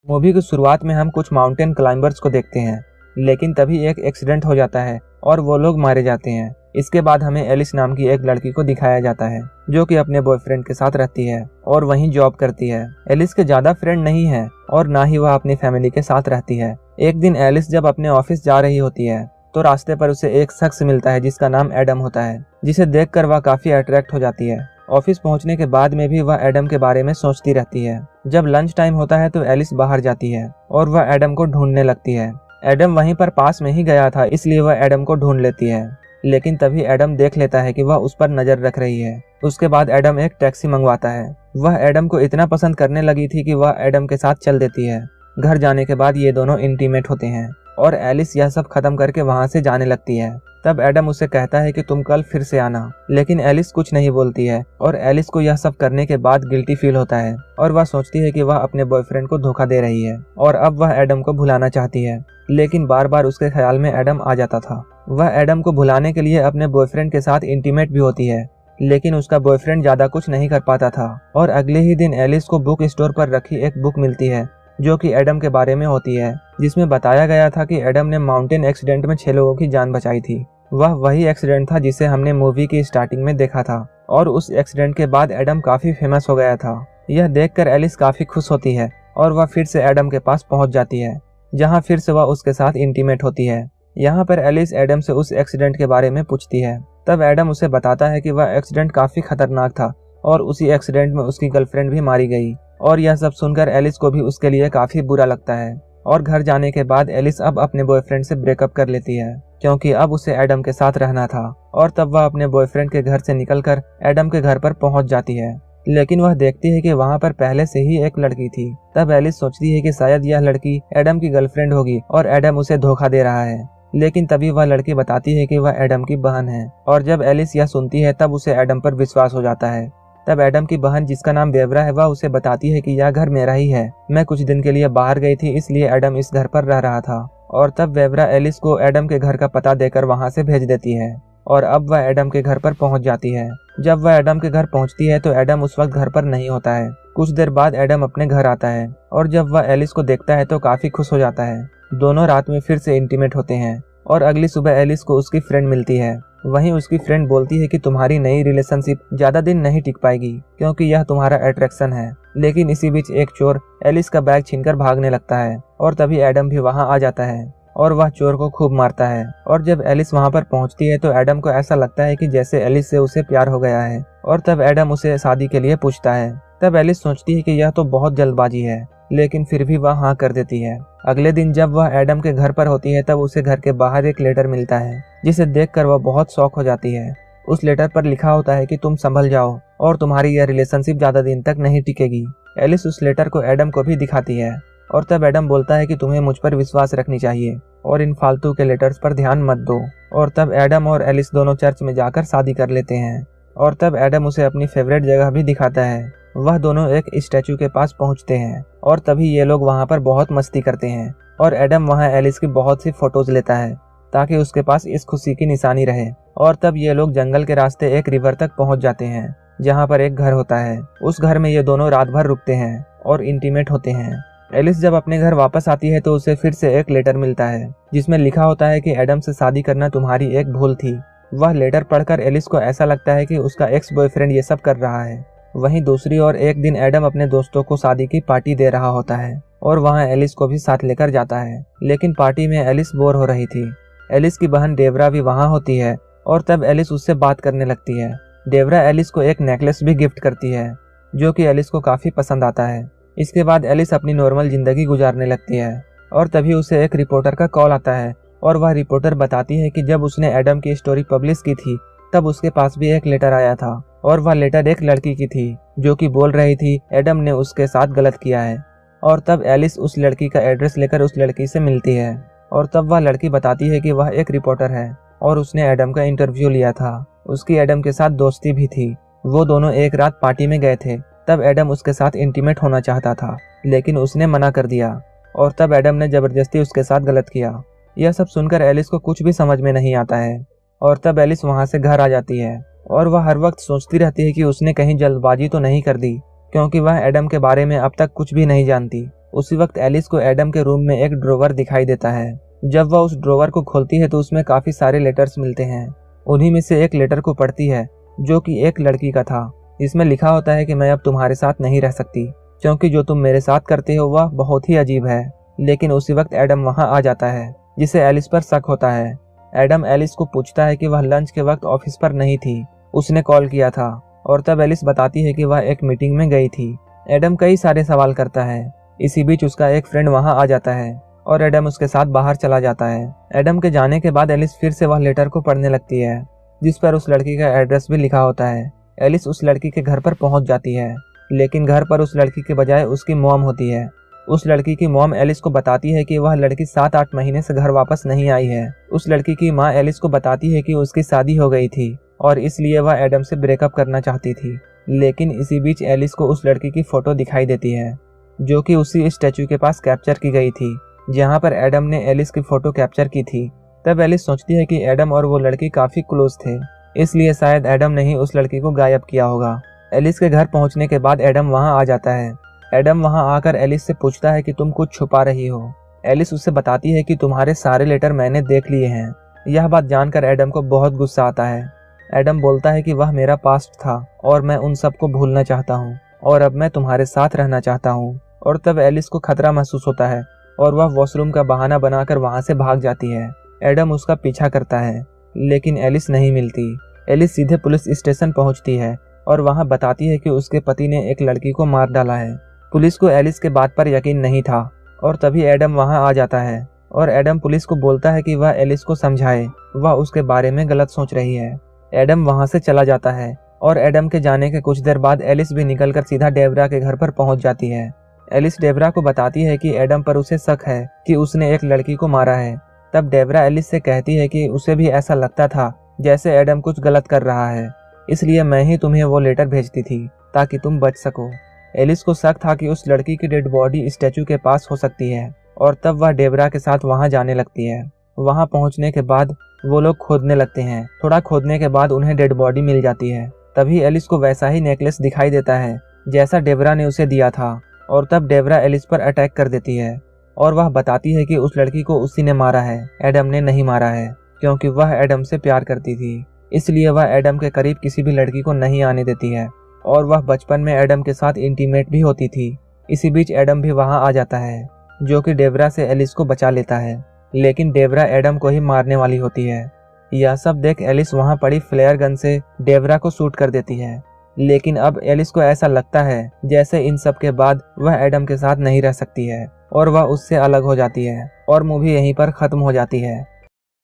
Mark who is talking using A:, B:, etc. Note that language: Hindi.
A: मूवी की शुरुआत में हम कुछ माउंटेन क्लाइंबर्स को देखते हैं, लेकिन तभी एक एक्सीडेंट हो जाता है और वो लोग मारे जाते हैं। इसके बाद हमें एलिस नाम की एक लड़की को दिखाया जाता है जो कि अपने बॉयफ्रेंड के साथ रहती है और वहीं जॉब करती है। एलिस के ज्यादा फ्रेंड नहीं है और ना ही वह अपनी फैमिली के साथ रहती है। एक दिन एलिस जब अपने ऑफिस जा रही होती है तो रास्ते पर उसे एक शख्स मिलता है जिसका नाम एडम होता है, जिसे देखकर वह काफी अट्रैक्ट हो जाती है। ऑफिस पहुंचने के बाद में भी वह एडम के बारे में सोचती रहती है। जब लंच टाइम होता है तो एलिस बाहर जाती है और वह एडम को ढूंढने लगती है। एडम वहीं पर पास में ही गया था, इसलिए वह एडम को ढूंढ लेती है, लेकिन तभी एडम देख लेता है कि वह उस पर नजर रख रही है। उसके बाद एडम एक टैक्सी मंगवाता है। वह एडम को इतना पसंद करने लगी थी कि वह एडम के साथ चल देती है। घर जाने के बाद ये दोनों इंटीमेट होते हैं और एलिस यह सब खत्म करके वहां से जाने लगती है। तब एडम उसे कहता है कि तुम कल फिर से आना, लेकिन एलिस कुछ नहीं बोलती है और एलिस को यह सब करने के बाद गिल्टी फील होता है और वह सोचती है कि वह अपने बॉयफ्रेंड को धोखा दे रही है और अब वह एडम को भुलाना चाहती है, लेकिन बार बार उसके ख्याल में एडम आ जाता था। वह एडम को भुलाने के लिए अपने बॉयफ्रेंड के साथ इंटीमेट भी होती है, लेकिन उसका बॉयफ्रेंड ज्यादा कुछ नहीं कर पाता था। और अगले ही दिन एलिस को बुक स्टोर पर रखी एक बुक मिलती है जो कि एडम के बारे में होती है, जिसमें बताया गया था कि एडम ने माउंटेन एक्सीडेंट में 6 लोगों की जान बचाई थी। वह वही एक्सीडेंट था जिसे हमने मूवी की स्टार्टिंग में देखा था और उस एक्सीडेंट के बाद एडम काफी फेमस हो गया था। यह देखकर एलिस काफी खुश होती है और वह फिर से एडम के पास पहुंच जाती है, जहां फिर से वह उसके साथ इंटीमेट होती है। यहाँ पर एलिस एडम से उस एक्सीडेंट के बारे में पूछती है। तब एडम उसे बताता है कि वह एक्सीडेंट काफी खतरनाक था और उसी एक्सीडेंट में उसकी गर्लफ्रेंड भी मारी गई। और यह सब सुनकर एलिस को भी उसके लिए काफी बुरा लगता है और घर जाने के बाद एलिस अब अपने बॉयफ्रेंड से ब्रेकअप कर लेती है, क्योंकि अब उसे एडम के साथ रहना था। और तब वह अपने बॉयफ्रेंड के घर से निकलकर एडम के घर पर पहुंच जाती है, लेकिन वह देखती है कि वहां पर पहले से ही एक लड़की थी। तब एलिस सोचती है कि शायद यह लड़की एडम की गर्लफ्रेंड होगी और एडम उसे धोखा दे रहा है, लेकिन तभी वह लड़की बताती है कि वह एडम की बहन है। और जब एलिस यह सुनती है तब उसे एडम पर विश्वास हो जाता है। तब एडम की बहन, जिसका नाम वेवरा है, वह उसे बताती है कि यह घर मेरा ही है, मैं कुछ दिन के लिए बाहर गई थी इसलिए एडम इस घर पर रह रहा था। और तब वेवरा एलिस को एडम के घर का पता देकर वहां से भेज देती है और अब वह एडम के घर पर पहुंच जाती है। जब वह एडम के घर पहुंचती है तो एडम उस वक्त घर पर नहीं होता है। कुछ देर बाद एडम अपने घर आता है और जब वह एलिस को देखता है तो काफी खुश हो जाता है। दोनों रात में फिर से इंटीमेट होते हैं और अगली सुबह एलिस को उसकी फ्रेंड मिलती है। वहीं उसकी फ्रेंड बोलती है कि तुम्हारी नई रिलेशनशिप ज्यादा दिन नहीं टिक पाएगी क्योंकि यह तुम्हारा अट्रैक्शन है। लेकिन इसी बीच एक चोर एलिस का बैग छीनकर भागने लगता है और तभी एडम भी वहां आ जाता है और वह चोर को खूब मारता है। और जब एलिस वहां पर पहुंचती है तो एडम को ऐसा लगता है कि जैसे एलिस से उसे प्यार हो गया है और तब एडम उसे शादी के लिए पूछता है। तब एलिस सोचती है कि यह तो बहुत जल्दबाजी है, लेकिन फिर भी वह हाँ कर देती है। अगले दिन जब वह एडम के घर पर होती है तब उसे घर के बाहर एक लेटर मिलता है, जिसे देखकर वह बहुत शॉक हो जाती है। उस लेटर पर लिखा होता है कि तुम संभल जाओ और तुम्हारी यह रिलेशनशिप ज्यादा दिन तक नहीं टिकेगी। एलिस उस लेटर को एडम को भी दिखाती है और तब एडम बोलता है कि तुम्हें मुझ पर विश्वास रखनी चाहिए और इन फालतू के लेटर्स पर ध्यान मत दो। और तब एडम और एलिस दोनों चर्च में जाकर शादी कर लेते हैं और तब एडम उसे अपनी फेवरेट जगह भी दिखाता है। वह दोनों एक स्टैचू के पास पहुंचते हैं और तभी ये लोग वहां पर बहुत मस्ती करते हैं और एडम वहां एलिस की बहुत सी फोटोज लेता है ताकि उसके पास इस खुशी की निशानी रहे। और तब ये लोग जंगल के रास्ते एक रिवर तक पहुंच जाते हैं जहां पर एक घर होता है। उस घर में ये दोनों रात भर रुकते हैं और इंटीमेट होते हैं। एलिस जब अपने घर वापस आती है तो उसे फिर से एक लेटर मिलता है जिसमें लिखा होता है कि एडम से शादी करना तुम्हारी एक भूल थी। वह लेटर पढ़कर एलिस को ऐसा लगता है कि उसका एक्स बॉयफ्रेंड ये सब कर रहा है। वहीं दूसरी ओर एक दिन एडम अपने दोस्तों को शादी की पार्टी दे रहा होता है और वहां एलिस को भी साथ लेकर जाता है, लेकिन पार्टी में एलिस बोर हो रही थी। एलिस की बहन डेवरा भी वहां होती है और तब एलिस उससे बात करने लगती है। डेवरा एलिस को एक नेकलेस भी गिफ्ट करती है जो कि एलिस को काफी पसंद आता है। इसके बाद एलिस अपनी नॉर्मल जिंदगी गुजारने लगती है और तभी उसे एक रिपोर्टर का कॉल आता है और वह रिपोर्टर बताती है कि जब उसने एडम की स्टोरी पब्लिश की थी तब उसके पास भी एक लेटर आया था और वह लेटर एक लड़की की थी जो कि बोल रही थी एडम ने उसके साथ गलत किया है। और तब एलिस उस लड़की का एड्रेस लेकर उस लड़की से मिलती है और तब वह लड़की बताती है कि वह एक रिपोर्टर है और उसने एडम का इंटरव्यू लिया था। उसकी एडम के साथ दोस्ती भी थी। वो दोनों एक रात पार्टी में गए थे। तब एडम उसके साथ इंटीमेट होना चाहता था, लेकिन उसने मना कर दिया और तब एडम ने जबरदस्ती उसके साथ गलत किया। यह सब सुनकर एलिस को कुछ भी समझ में नहीं आता है और तब एलिस वहां से घर आ जाती है और वह हर वक्त सोचती रहती है कि उसने कहीं जल्दबाजी तो नहीं कर दी, क्योंकि वह एडम के बारे में अब तक कुछ भी नहीं जानती। उसी वक्त एलिस को एडम के रूम में एक ड्रॉवर दिखाई देता है। जब वह उस ड्रॉवर को खोलती है तो उसमें काफी सारे लेटर्स मिलते हैं। उन्हीं में से एक लेटर को पढ़ती है जो कि एक लड़की का था। इसमें लिखा होता है कि मैं अब तुम्हारे साथ नहीं रह सकती क्योंकि जो तुम मेरे साथ करते हो वह बहुत ही अजीब है। लेकिन उसी वक्त एडम वहां आ जाता है जिसे एलिस पर शक होता है। एडम एलिस को पूछता है कि वह लंच के वक्त ऑफिस पर नहीं थी, उसने कॉल किया था। और तब एलिस बताती है कि वह एक मीटिंग में गई थी। एडम कई सारे सवाल करता है। इसी बीच उसका एक फ्रेंड वहां आ जाता है और एडम उसके साथ बाहर चला जाता है। एडम के जाने के बाद एलिस फिर से वह लेटर को पढ़ने लगती है जिस पर उस लड़की का एड्रेस भी लिखा होता है। एलिस उस लड़की के घर पर पहुंच जाती है, लेकिन घर पर उस लड़की के बजाय उसकी मॉम होती है। उस लड़की की मॉम एलिस को बताती है कि वह लड़की 7-8 महीने से घर वापस नहीं आई है। उस लड़की की माँ एलिस को बताती है कि उसकी शादी हो गई थी और इसलिए वह एडम से ब्रेकअप करना चाहती थी। लेकिन इसी बीच एलिस को उस लड़की की फोटो दिखाई देती है जो कि उसी स्टैचू के पास कैप्चर की गई थी जहां पर एडम ने एलिस की फोटो कैप्चर की थी। तब एलिस सोचती है कि एडम और वो लड़की काफी क्लोज थे, इसलिए शायद एडम ने ही उस लड़की को गायब किया होगा। एलिस के घर पहुंचने के बाद एडम वहां आ जाता है। एडम वहां आकर एलिस से पूछता है कि तुम कुछ छुपा रही हो। एलिस उससे बताती है कि तुम्हारे सारे लेटर मैंने देख लिए हैं। यह बात जानकर एडम को बहुत गुस्सा आता है। एडम बोलता है कि वह मेरा पास्ट था और मैं उन सबको भूलना चाहता हूँ और अब मैं तुम्हारे साथ रहना चाहता हूँ। और तब एलिस को खतरा महसूस होता है और वह वॉशरूम का बहाना बनाकर वहां से भाग जाती है। एडम उसका पीछा करता है लेकिन एलिस नहीं मिलती। एलिस सीधे पुलिस स्टेशन पहुंचती है और वहां बताती है कि उसके पति ने एक लड़की को मार डाला है। पुलिस को एलिस के बात पर यकीन नहीं था और तभी एडम वहां आ जाता है और एडम पुलिस को बोलता है कि वह एलिस को समझाए, वह उसके बारे में गलत सोच रही है। एडम वहां से चला जाता है और एडम के जाने के कुछ देर बाद एलिस भी निकलकर सीधा डेबरा के घर पर पहुंच जाती है। एलिस डेबरा को बताती है कि एडम पर उसे शक है कि उसने एक लड़की को मारा है। तब डेबरा एलिस से कहती है कि उसे भी ऐसा लगता था जैसे एडम कुछ गलत कर रहा है, इसलिए मैं ही तुम्हें वो लेटर भेजती थी ताकि तुम बच सको। एलिस को शक था कि उस लड़की की डेड बॉडी स्टैचू के पास हो सकती है और तब वह डेबरा के साथ वहां जाने लगती है। वहां पहुंचने के बाद वो लोग खोदने लगते हैं। थोड़ा खोदने के बाद उन्हें डेड बॉडी मिल जाती है। तभी एलिस को वैसा ही नेकलेस दिखाई देता है जैसा डेबरा ने उसे दिया था और तब डेबरा एलिस पर अटैक कर देती है और वह बताती है कि उस लड़की को उसी ने मारा है, एडम ने नहीं मारा है, क्योंकि वह एडम से प्यार करती थी। इसलिए वह एडम के करीब किसी भी लड़की को नहीं आने देती है और वह बचपन में एडम के साथ इंटीमेट भी होती थी। इसी बीच एडम भी वहां आ जाता है जो कि डेबरा से एलिस को बचा लेता है, लेकिन डेबरा एडम को ही मारने वाली होती है। यह सब देख एलिस वहां पड़ी फ्लेयर गन से डेबरा को शूट कर देती है। लेकिन अब एलिस को ऐसा लगता है जैसे इन सब के बाद वह एडम के साथ नहीं रह सकती है और वह उससे अलग हो जाती है और मूवी यहीं पर खत्म हो जाती है।